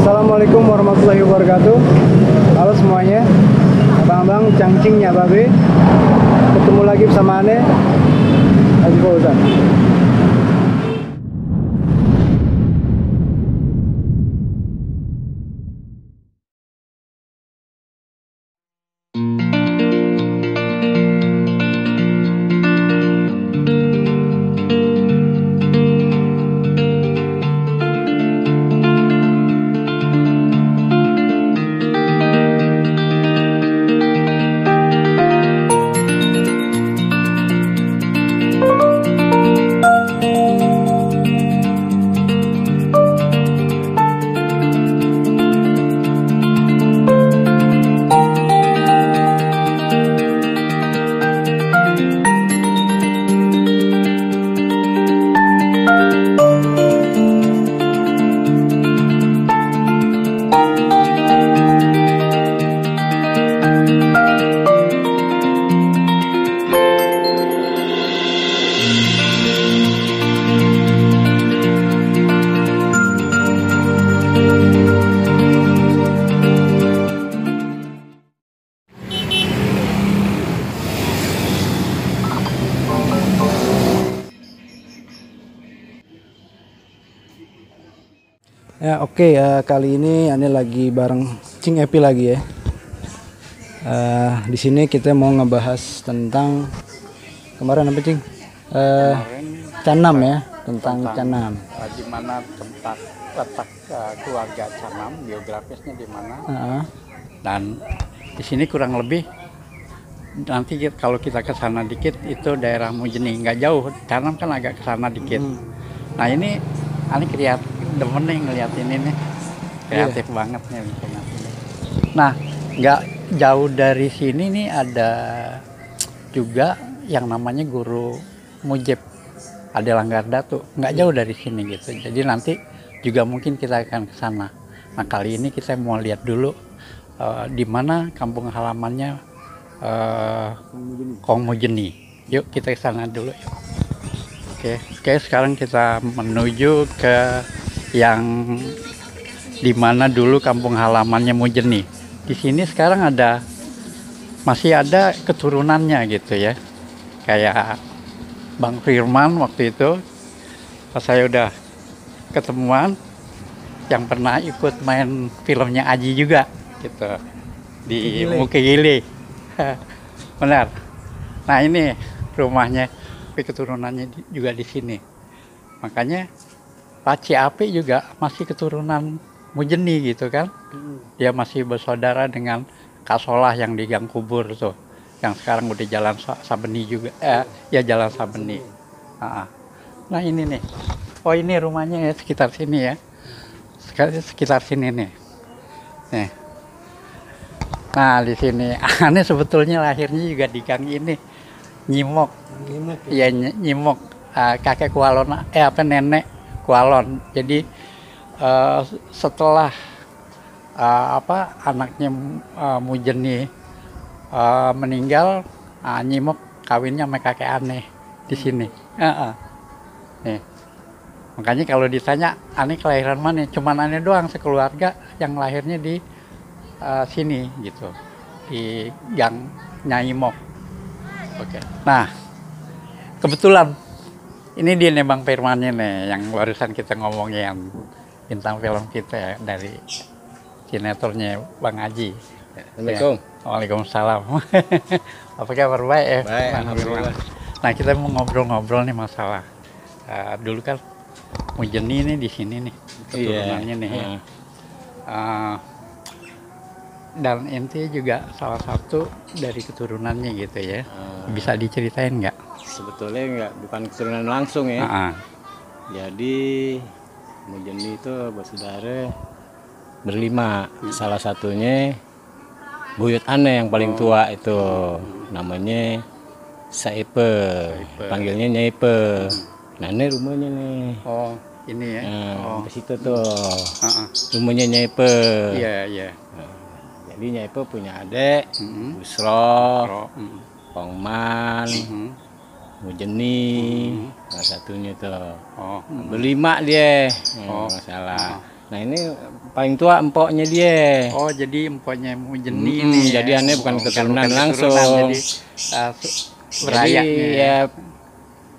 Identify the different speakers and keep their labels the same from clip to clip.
Speaker 1: Assalamualaikum warahmatullahi wabarakatuh. Halo semuanya, abang-abang cangcingnya babe. Ketemu lagi bersama Ane Haji Fauzan. Ya oke, kali ini Ane lagi bareng Cing Epi lagi ya. Di sini kita mau ngebahas tentang kemarin apa Cing? Canam ya, tentang Canam.
Speaker 2: Di mana tempat letak keluarga Canam, biografisnya di mana? Dan di sini kurang lebih nanti kalau kita ke sana dikit itu daerah Mujeni, nggak jauh. Canam kan agak ke sana dikit. Nah ini Ane demen nih ngeliat ini nih, kreatif banget nih. Nah nggak jauh dari sini nih ada juga yang namanya Guru Mujib Ade Langgar Datu, nggak jauh dari sini gitu. Jadi nanti juga mungkin kita akan ke sana. Nah kali ini kita mau lihat dulu di mana kampung halamannya Kong Mujeni. Yuk kita ke sana dulu yuk. Oke, sekarang kita menuju ke yang dimana dulu kampung halamannya Mujeni. Di sini sekarang masih ada keturunannya gitu ya, kayak Bang Firman waktu itu pas saya udah ketemuan yang pernah ikut main filmnya Aji juga gitu di Mukigili. Benar. Nah ini rumahnya, tapi keturunannya juga di sini. Makanya Pak Ciapi juga masih keturunan Mujeni gitu kan. Dia masih bersaudara dengan Kak Solah yang di Gang Kubur tuh. Yang sekarang udah Jalan Sabeni juga. Ya Jalan Sabeni. Nah ini nih. Oh ini rumahnya ya sekitar sini ya. Sekitar sini nih. Nih. Nah di sini. Aneh sebetulnya lahirnya juga di gang ini. Nyimok. Iya Nyimok. Kakek Kualon. Nenek Kualon. Jadi setelah anaknya Mujeni meninggal, Nyimok kawinnya sama kakek Aneh di sini. Nih. Makanya kalau ditanya Aneh kelahiran mana, cuman Aneh doang sekeluarga yang lahirnya di sini gitu, di Gang Nyimok. Nah kebetulan ini dia nih Bang Firmannya nih, yang barusan kita ngomongin bintang film kita ya, dari sinetronnya Bang Haji.
Speaker 3: Assalamualaikum.
Speaker 2: Ya. Waalaikumsalam. Apa kabar, baik ya?
Speaker 3: Baik, alhamdulillah.
Speaker 2: Nah kita mau ngobrol-ngobrol nih masalah dulu kan Mujeni nih di sini nih keturunannya nih. Dan ente juga salah satu dari keturunannya gitu ya. Bisa diceritain nggak?
Speaker 3: Sebetulnya bukan keturunan langsung ya. Jadi Mujeni itu bersaudara berlima. Salah satunya buyut Aneh yang paling tua itu. Namanya Saipe. Panggilnya Nyaipe. Nah ini rumahnya nih.
Speaker 2: Oh ini ya.
Speaker 3: Di situ tuh. Rumahnya Nyaipe.
Speaker 2: Iya.
Speaker 3: Jadi Nyaipe punya adik, Busro, Pongman, Mujeni, salah satunya tuh. Berlima dia, masalah. Nah ini paling tua empoknya dia.
Speaker 2: Oh, jadi empoknya Mujeni
Speaker 3: Mm-mm,
Speaker 2: nih.
Speaker 3: jadi aneh bukan keturunan
Speaker 2: bukan
Speaker 3: langsung.
Speaker 2: jadi berayaknya.
Speaker 3: Jadi ya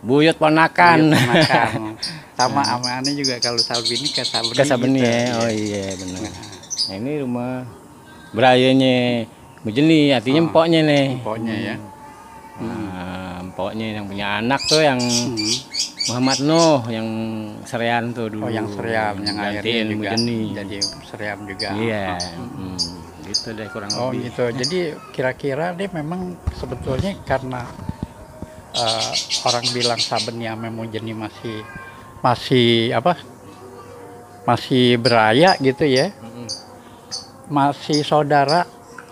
Speaker 3: buyut ponakan.
Speaker 2: Buyut ponakan. Sama aneh juga kalau Sabeni ke Sabeni.
Speaker 3: Ke Sabeni
Speaker 2: gitu.
Speaker 3: ya. Oh iya benar. Nah ini rumah berayanya Mujeni, artinya empoknya nih.
Speaker 2: Empoknya ya.
Speaker 3: Nah, empoknya yang punya anak tuh yang Muhammad Nuh yang Serean tuh dulu.
Speaker 2: Oh, yang Serean, yang akhirnya juga
Speaker 3: Mujeni.
Speaker 2: jadi Serean juga.
Speaker 3: Iya. Gitu deh kurang
Speaker 2: Oh
Speaker 3: lebih.
Speaker 2: gitu. Jadi kira-kira dia memang sebetulnya karena orang bilang Sabeni sama Mujeni masih apa? Masih beraya gitu ya. Masih saudara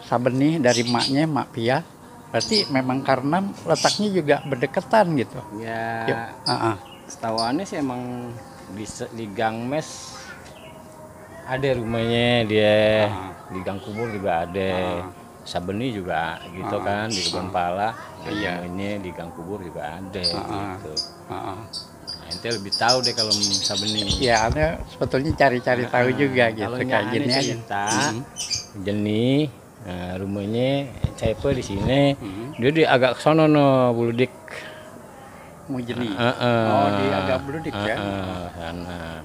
Speaker 2: Sabeni dari maknya, Mak Pia. Berarti memang karena letaknya juga berdekatan gitu.
Speaker 3: Ya. Setahuannya sih emang di Gang Mes ada rumahnya dia, di Gang Kubur juga ada, Sabeni juga gitu kan, di Kebun Pala, rumahnya di Gang Kubur juga ada gitu. Nah, ente lebih tahu deh kalau Sabeni.
Speaker 2: Ya, Anda sebetulnya cari-cari tahu juga gitu kayak gini aja.
Speaker 3: Jeni, rumahnya Caipe di sini, dia di agak sono no Buludik.
Speaker 2: Mujeni. Oh, di agak Buludik ya.
Speaker 3: Sana.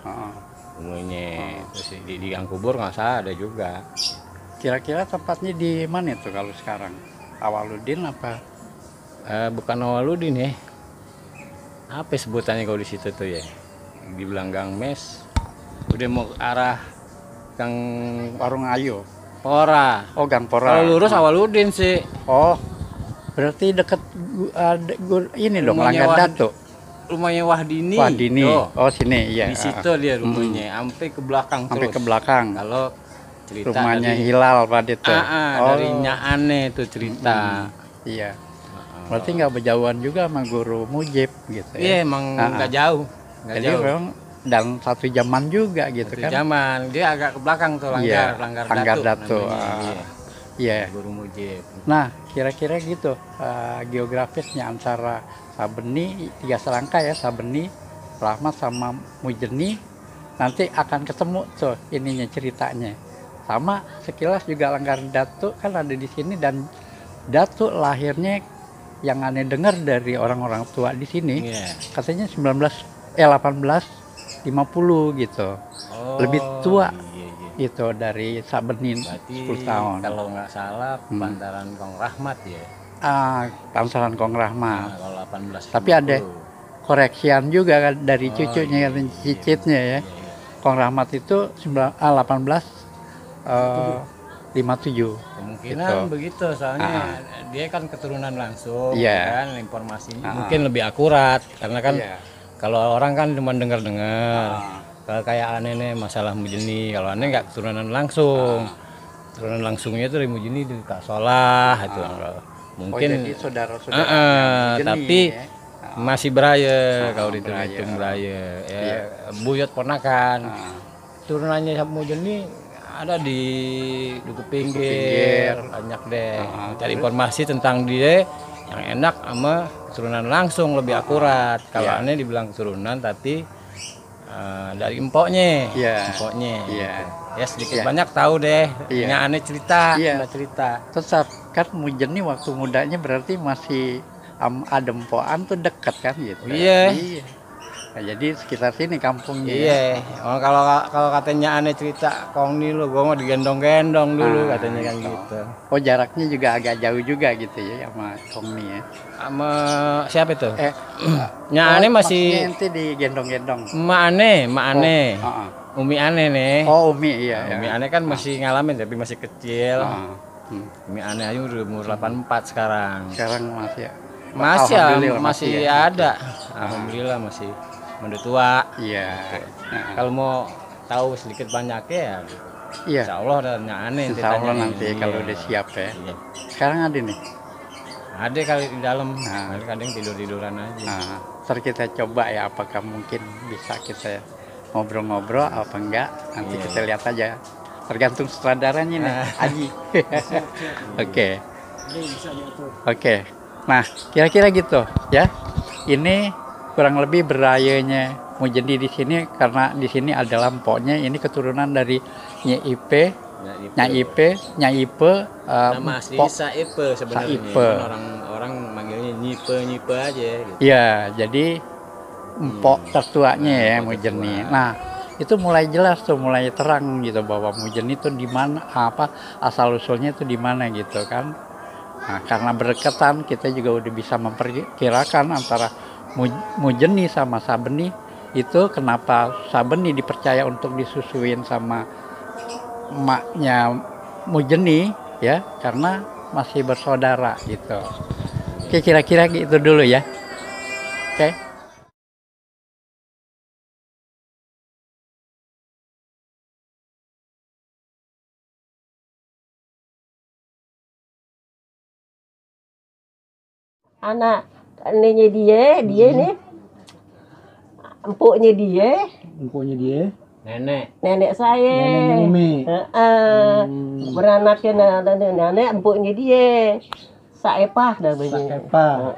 Speaker 3: Rumahnya terus di Gang Kubur nggak salah ada juga.
Speaker 2: Kira-kira tempatnya di mana tuh kalau sekarang? Awaludin apa?
Speaker 3: Bukan Awaludin ya. Apa sebutannya kalau di situ tuh ya? Dibilang Gang Mes. Udah mau ke arah Gang
Speaker 2: Warung Ayo.
Speaker 3: Pora.
Speaker 2: Oh, Gang Pora.
Speaker 3: Kalau lurus Awaludin sih.
Speaker 2: Oh, berarti deket ini dong,
Speaker 3: Rumahnya
Speaker 2: Langgar Dato.
Speaker 3: Rumahnya Wahdini.
Speaker 2: Wahdini.
Speaker 3: Tuh.
Speaker 2: Oh, sini iya.
Speaker 3: Di situ dia rumahnya, sampai ke belakang
Speaker 2: sampai
Speaker 3: terus.
Speaker 2: ke belakang.
Speaker 3: Kalau cerita
Speaker 2: Rumahnya
Speaker 3: dari,
Speaker 2: Hilal Pak itu.
Speaker 3: dari Nyak Ane itu cerita.
Speaker 2: Iya. Berarti nggak berjauhan juga sama Guru Mujib gitu ya.
Speaker 3: Iya, emang nggak jauh. Nggak
Speaker 2: Jadi
Speaker 3: jauh.
Speaker 2: memang dan satu zaman juga gitu
Speaker 3: Satu
Speaker 2: kan.
Speaker 3: zaman dia agak ke belakang tuh
Speaker 2: Langgar Dato.
Speaker 3: namanya.
Speaker 2: Iya.
Speaker 3: Guru Mujib.
Speaker 2: Nah, kira-kira gitu geografisnya antara Sabeni, 3 selangkah ya, Sabeni, Rahmat sama Mujeni, nanti akan ketemu tuh ininya ceritanya. Sama sekilas juga Langgar Dato kan ada di sini, dan Dato lahirnya yang aneh dengar dari orang-orang tua di sini, katanya 1850 gitu. Lebih tua. Itu dari Sabeni 10 tahun.
Speaker 3: Kalau nggak salah Bantaran Kong Rahmat ya.
Speaker 2: Pansaran Kong Rahmat.
Speaker 3: Nah, kalau 18.
Speaker 2: Tapi ada koreksian juga kan dari cucunya kan cicitnya ya. Kong Rahmat itu 1857.
Speaker 3: Kemungkinan
Speaker 2: gitu.
Speaker 3: begitu soalnya dia kan keturunan langsung kan, informasinya mungkin lebih akurat karena kan kalau orang kan cuma dengar-dengar. Kalau kayak aneh nih masalah Mujeni, kalau aneh nggak keturunan langsung. Keturunan langsungnya itu dari Mujeni di Kak Solah itu. Mungkin
Speaker 2: jadi saudara-saudara
Speaker 3: tapi masih beraya kalau dihitung beraya. Ya, buyut ponakan. Turunannya Mujeni ada di Duku Pinggir, banyak deh. Cari informasi tentang dia yang enak sama keturunan langsung lebih akurat. Kalau aneh dibilang keturunan tapi dari empoknya, empoknya. Ya sedikit banyak tahu deh. Punya aneh cerita, cerita.
Speaker 2: Tetap kan Mujeni waktu mudanya berarti masih ada empokan tuh dekat kan gitu.
Speaker 3: Iya.
Speaker 2: Nah, jadi sekitar sini kampungnya.
Speaker 3: Iya. Oh, kalau katanya aneh cerita Kong nih lo, gua mau digendong-gendong dulu katanya kan gitu.
Speaker 2: Oh, jaraknya juga agak jauh juga gitu ya sama Kong nih ya.
Speaker 3: Sama siapa itu? Nya aneh masih
Speaker 2: nanti digendong-gendong.
Speaker 3: Mak aneh. Umi aneh nih.
Speaker 2: Oh, Umi iya.
Speaker 3: Umi aneh kan masih ngalamin tapi masih kecil. Umi aneh aja udah umur 84 sekarang.
Speaker 2: Sekarang masih ya.
Speaker 3: Masih ada. Alhamdulillah masih udah tua.
Speaker 2: Iya.
Speaker 3: Kalau mau tahu sedikit banyaknya ya. Insya Allah ada aneh.
Speaker 2: Insya Allah nanti kalau udah siap ya. Sekarang ada nih.
Speaker 3: Ada kali di dalam. Kadang tiduran aja.
Speaker 2: Ntar kita coba ya, apakah mungkin bisa kita ngobrol-ngobrol apa enggak. Nanti kita lihat aja. Tergantung sutradaranya nih, Haji. Oke. Nah, kira-kira gitu ya. Ini kurang lebih berayanya Mujeni di sini karena di sini adalah empoknya ini keturunan dari Nyai Ipe, Nyai Ipe,
Speaker 3: Nama asli
Speaker 2: empok
Speaker 3: Saipe sebenarnya.
Speaker 2: Saipe.
Speaker 3: Kan orang manggilnya Nyipe aja gitu.
Speaker 2: Iya, jadi empok tertuanya ya Mujeni. Nah, itu mulai jelas tuh, mulai terang gitu bahwa Mujeni itu di mana, asal usulnya itu di mana gitu kan. Nah, karena berdekatan kita juga udah bisa memperkirakan antara Mujeni sama Sabeni itu kenapa Sabeni dipercaya untuk disusuin sama emaknya Mujeni ya, karena masih bersaudara gitu. Oke, kira-kira gitu dulu ya. Oke.
Speaker 4: Anak anehnya dia nih empuknya dia, nenek saya,
Speaker 1: Neneknya Umi.
Speaker 4: beranaknya nenek empuknya dia, Saepah namanya.
Speaker 1: Saepah.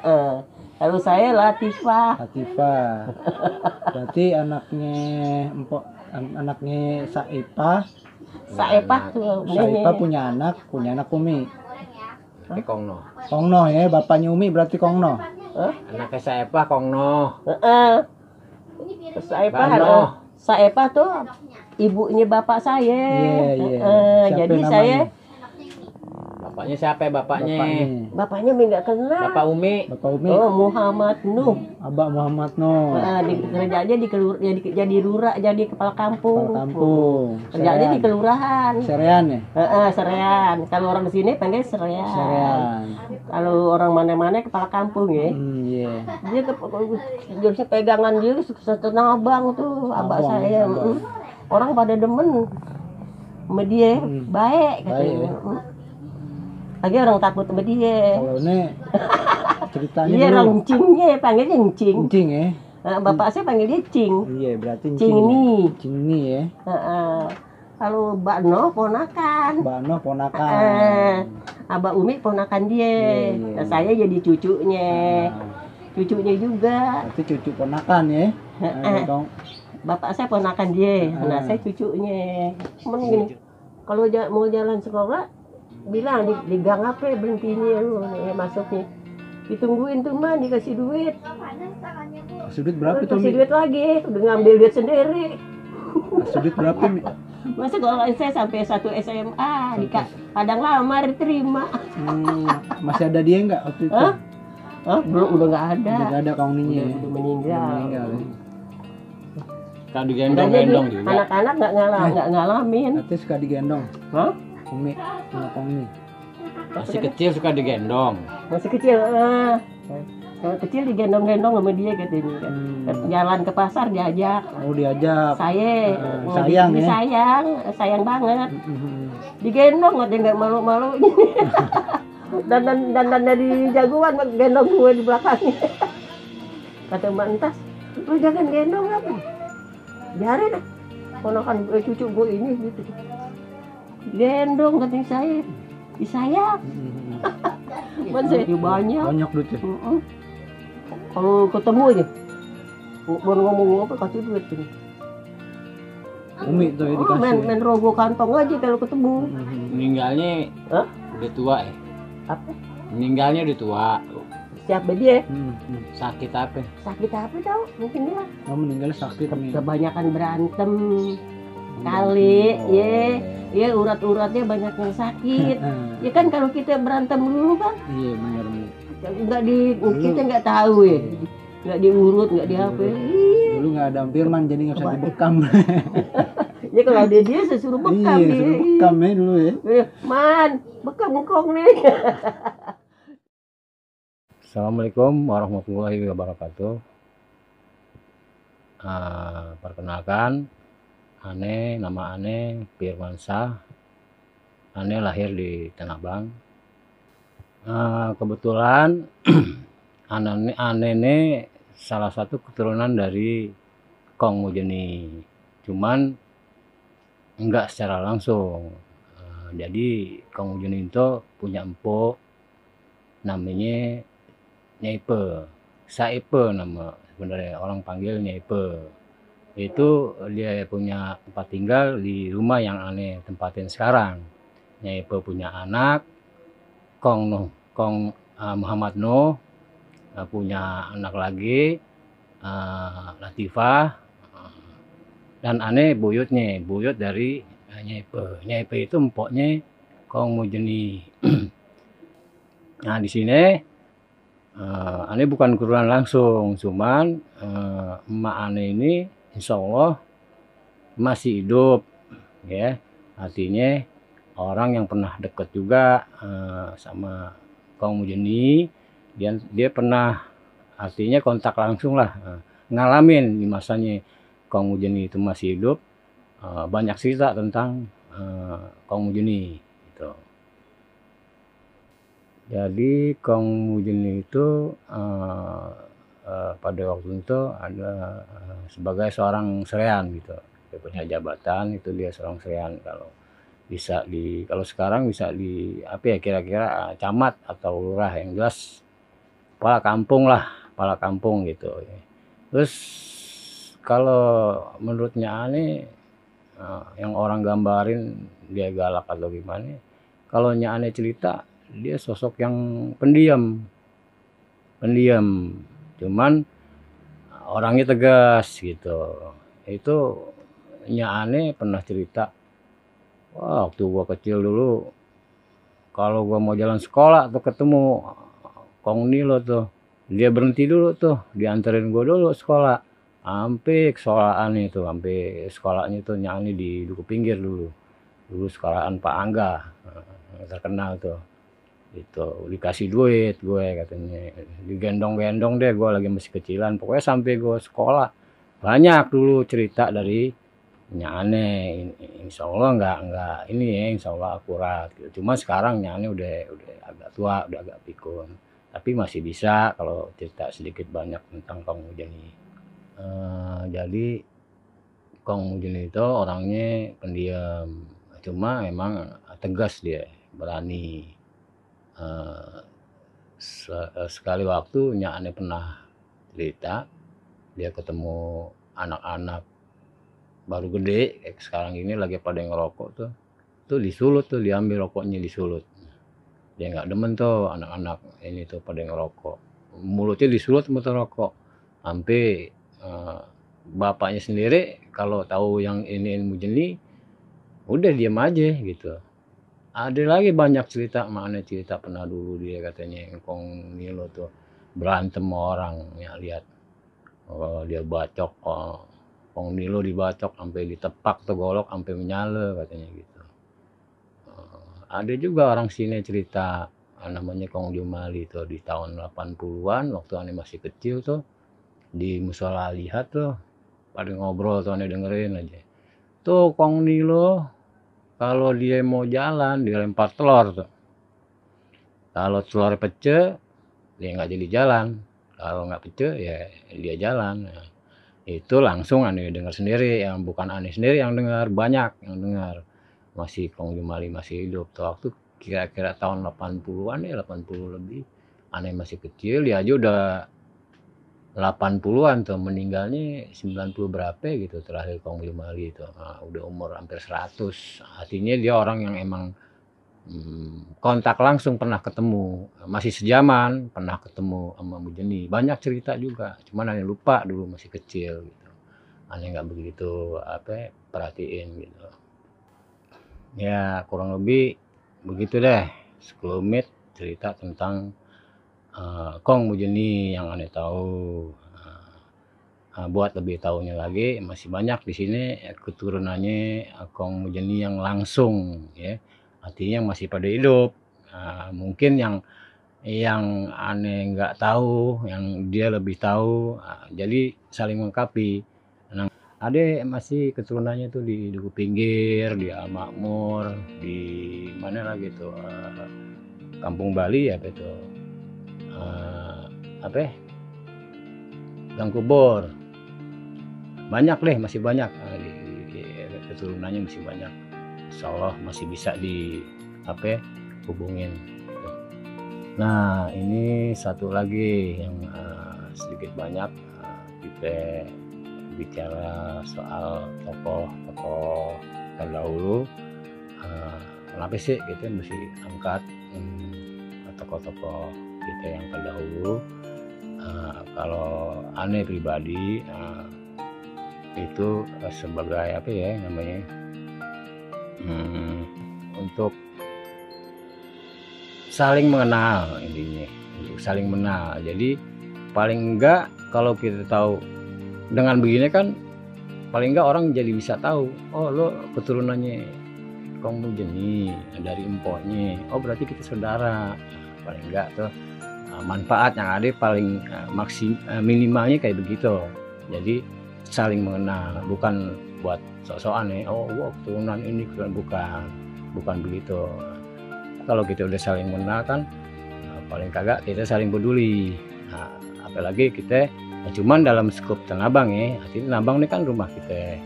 Speaker 4: Kalau saya Latifah.
Speaker 1: Berarti anaknya Saepah.
Speaker 4: Saepah tuh
Speaker 1: Saepah punya anak Umi.
Speaker 3: Kongno.
Speaker 1: Kongno ya, bapaknya Umi berarti Kongno.
Speaker 3: Anaknya Saepah Kongno.
Speaker 4: Saepah tuh ibunya bapak saya.
Speaker 1: Siapa
Speaker 4: Jadi
Speaker 1: namanya?
Speaker 4: saya
Speaker 3: Bapaknya siapa bapaknya?
Speaker 4: bapaknya nggak kenal.
Speaker 3: Bapak Umi.
Speaker 4: Oh, Muhammad Nuh.
Speaker 1: Abah Muhammad Nuh.
Speaker 4: Kerjanya jadi lurah, jadi kepala kampung. Kerjanya di kelurahan.
Speaker 1: Serean ya?
Speaker 4: Serean. Kalau orang sini panggil serean. Kalau orang mana-mana kepala kampung ya. Dia jurusnya pegangan dia setengah abang tuh, abang saya. Orang pada demen sama dia, baik katanya. Lagi orang takut sama dia.
Speaker 1: Kalau ini ceritanya
Speaker 4: Iya,
Speaker 1: dulu.
Speaker 4: orang cingnya panggilnya cing.
Speaker 1: Cing ya?
Speaker 4: Bapak saya panggil dia cing.
Speaker 1: Iya, berarti
Speaker 4: Cing
Speaker 1: ini ya.
Speaker 4: Kalau Mbak Noh ponakan. Abah Umi ponakan dia. Nah, saya jadi cucunya. Cucunya juga.
Speaker 1: Berarti cucu ponakan ya.
Speaker 4: Bapak saya ponakan dia. Nah, saya cucunya. Cuman gini, kalau mau jalan sekolah bilang di gang apa berhentinya lu masuknya. Ditungguin tuh mah dikasih duit.
Speaker 1: Kasih duit berapa tuh?
Speaker 4: Kasih duit lagi, udah ngambil duit sendiri.
Speaker 1: Kasih duit berapa Mi?
Speaker 4: Masa kalau saya sampai 1 SMA di Padang Lamar terima.
Speaker 1: Masih ada dia nggak waktu itu?
Speaker 4: Belum, udah nggak ada.
Speaker 1: Udah nggak ada kauninya ya?
Speaker 4: Udah meninggal.
Speaker 1: Ya.
Speaker 3: Kan digendong-gendong juga.
Speaker 4: Anak-anak nggak ngalamin.
Speaker 1: Nanti suka digendong. Umi, anak Umi.
Speaker 3: Masih kecil suka digendong.
Speaker 4: Masih kecil. Kalau kecil digendong-gendong sama dia katanya. Jalan ke pasar diajak.
Speaker 1: Oh, diajak.
Speaker 4: Saya
Speaker 1: sayang ya?
Speaker 4: Sayang banget. Digendong aja nggak malu-malu. dan dari jagoan gendong gue di belakangnya. Kata Mbak Entas, lu jangan gendong apa? Biarin ponakan cucu gue ini gitu. Gendong katanya saya. Disayang. Banyak duitnya. Kalau ketemu aja baru ngomong apa kasih duit ini.
Speaker 1: Umi tuh ya dikasih.
Speaker 4: Main rogo kantong aja kalau ketemu.
Speaker 3: Meninggalnya udah tua ya?
Speaker 4: Apa?
Speaker 3: Meninggalnya udah tua.
Speaker 4: Siapa dia?
Speaker 3: Sakit apa?
Speaker 4: Sakit apa tau? Mungkin dia.
Speaker 1: Meninggalnya sakit nih.
Speaker 4: Kebanyakan berantem kali, ya urat-uratnya banyak yang sakit. Ya kan kalau kita berantem dulu kan?
Speaker 1: Iya benar.
Speaker 4: Kita nggak tahu ya. Nggak diurut, nggak di apa.
Speaker 1: Dulu nggak ada firman jadi nggak bisa dibekam.
Speaker 4: Ya kalau dia suruh bekam.
Speaker 1: Iya, suruh bekam ya dulu ya.
Speaker 4: Man, bekam engkong nih.
Speaker 3: Assalamualaikum warahmatullahi wabarakatuh. Perkenalkan, nama Ane Firmansyah. Ane lahir di Tanah Abang. Kebetulan Ane ini salah satu keturunan dari Kong Mujeni, cuman enggak secara langsung. Jadi Kong Mujeni itu punya empuk namanya Nyaipe, Saipe nama sebenarnya, orang panggil Nyaipe. Itu dia punya tempat tinggal di rumah yang aneh tempatin sekarang. Nyai Pe punya anak, Kong Muhammad Noh punya anak lagi, Latifah, dan aneh buyut dari Nyai Pe. Nyai Pe itu empoknya Kong Mujeni. Nah di sini aneh bukan keturunan langsung, cuman emak aneh ini insya Allah masih hidup, ya. Artinya orang yang pernah deket juga sama Kong Mujeni, dia pernah artinya kontak langsung lah, ngalamin di masanya Kong Mujeni itu masih hidup, banyak cerita tentang Kong Mujeni gitu. Jadi Kong Mujeni itu pada waktu itu ada sebagai seorang serean gitu. Dia punya jabatan itu, dia seorang serean. Kalau kalau sekarang bisa di apa ya, kira-kira camat atau lurah, yang jelas kepala kampung gitu. Terus kalau menurutnya aneh, yang orang gambarin dia galak atau gimana, kalau aneh cerita dia sosok yang pendiam, cuman orangnya tegas gitu. Itu aneh pernah cerita, wah, waktu gua kecil dulu kalau gua mau jalan sekolah tuh ketemu Kong Nilo tuh, dia berhenti dulu tuh, dianterin gua dulu sekolah, sampai sekolahnya itu Nyani di Duku Pinggir dulu sekolahan Pak Angga, terkenal tuh. Itu dikasih duit gue, katanya digendong-gendong deh, gue lagi masih kecilan, pokoknya sampai gue sekolah banyak dulu cerita dari Nyane. Insya Allah nggak ini ya, insya Allah akurat gitu. Cuma sekarang Nyane udah agak tua, udah agak pikun, tapi masih bisa kalau cerita sedikit banyak tentang Kong Mujeni. Jadi Kong Mujeni itu orangnya pendiam, cuma memang tegas, dia berani. Sekali waktu Nyane pernah cerita dia ketemu anak-anak baru gede sekarang ini lagi pada ngerokok tuh disulut tuh, diambil rokoknya disulut. Dia nggak demen tuh anak-anak ini tuh pada ngerokok, mulutnya disulut sama rokok, sampai bapaknya sendiri kalau tahu yang ini Mujeni udah diam aja gitu. Ada lagi banyak cerita, mana cerita pernah dulu dia katanya Kong Nilo tuh berantem sama orang, ya lihat, dia bacok, Kong Nilo dibacok sampai ditepak tuh golok sampai menyala katanya gitu. Ada juga orang sini cerita namanya Kong Jumali tuh di tahun 80-an waktu aneh masih kecil tuh, di musola lihat tuh pada ngobrol tuh, aneh dengerin aja tuh Kong Nilo kalau dia mau jalan dilempar telur tuh, kalau telur pecah dia nggak jadi jalan, kalau nggak pecah ya dia jalan. Nah, itu langsung aneh dengar sendiri, yang bukan aneh sendiri yang dengar, banyak yang dengar. Masih Kong Jumali masih hidup tuh waktu kira-kira tahun 80-an ya, 80 lebih, aneh masih kecil, dia aja udah 80-an tuh, meninggalnya 90 berapa gitu terakhir Kong Jumali itu. Nah, udah umur hampir 100. Artinya dia orang yang emang kontak langsung, pernah ketemu, masih sejaman, pernah ketemu sama Mujeni. Banyak cerita juga, cuman aneh lupa dulu masih kecil gitu. Aneh nggak begitu perhatiin gitu. Ya kurang lebih begitu deh sekelumit cerita tentang Kong Mujeni yang aneh tahu. Buat lebih tahunya lagi masih banyak di sini keturunannya Kong Mujeni yang langsung, ya, artinya masih pada hidup. Mungkin yang aneh nggak tahu, yang dia lebih tahu, jadi saling melengkapi. Nah, ada masih keturunannya tuh di Duku Pinggir, di Al Makmur, di mana lagi tuh, Kampung Bali apa itu, Gang Kubur, banyak deh, masih banyak, keturunannya masih banyak. Insya Allah masih bisa hubungin. Nah ini satu lagi yang sedikit banyak kita bicara soal tokoh-tokoh terdahulu, kenapa sih kita mesti angkat tokoh-tokoh kita yang terdahulu? Kalau aneh pribadi itu sebagai apa ya namanya, untuk saling mengenal, intinya untuk saling mengenal. Jadi paling enggak kalau kita tahu dengan begini kan, paling enggak orang jadi bisa tahu, oh lo keturunannya Kong Mujeni dari empoknya, oh berarti kita saudara. Paling enggak tuh manfaat yang ada paling minimalnya kayak begitu. Jadi saling mengenal, bukan buat sok-sokan ya, oh gua keturunan ini, bukan begitu. Kalau kita udah saling mengenal kan, paling kagak kita saling peduli. Apalagi kita cuman dalam skup Tanah Abang ya, artinya Tanah Abang ini kan rumah kita.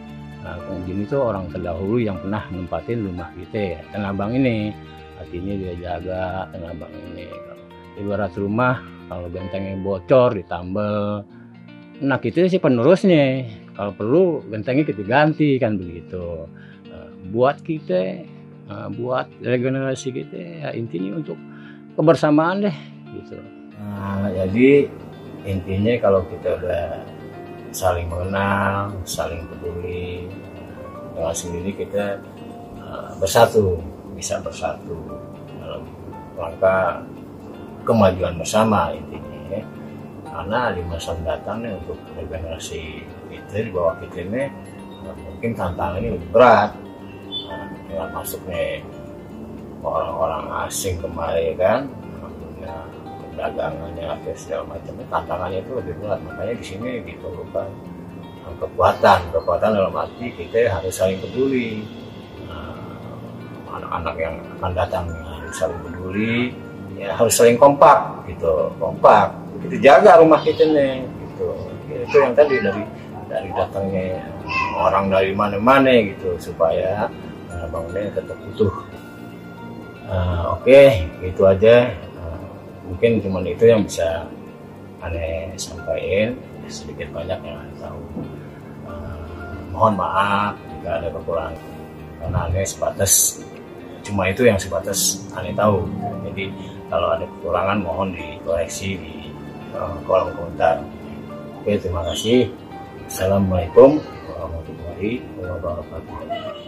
Speaker 3: Kong Mujeni itu orang terdahulu yang pernah nempatin rumah kita, Tanah Abang ini. Artinya dia jaga Tanah Abang ini. Ibarat rumah, kalau gentengnya bocor ditambal, nah kita sih penerusnya. Kalau perlu gentengnya kita ganti kan begitu. Buat kita, buat regenerasi kita, ya intinya untuk kebersamaan deh gitu. Jadi intinya kalau kita udah saling mengenal, saling peduli, dengan sendiri kita bersatu, bisa bersatu dalam rangka kemajuan bersama intinya ya. Karena di masa mendatang nih, untuk regenerasi kita di bawah kita ini mungkin tantangannya lebih berat, dengan masuknya orang-orang asing kemari kan, punya perdagangannya atau segala macamnya, tantangannya itu lebih berat. Makanya di sini diperlukan kekuatan dalam arti kita harus saling peduli. Anak-anak yang akan datang harus saling peduli, ya harus saling kompak gitu, kita jaga rumah kita nih gitu. Itu yang tadi dari datangnya orang dari mana-mana gitu, supaya bangunnya tetap utuh. Oke, itu aja. Mungkin cuma itu yang bisa aneh sampaikan, sedikit banyak yang aneh tahu. Mohon maaf jika ada kekurangan, karena aneh cuma itu yang sebatas aneh tahu. Jadi kalau ada kekurangan mohon dikoreksi di kolom komentar. Oke, terima kasih. Assalamualaikum warahmatullahi wabarakatuh.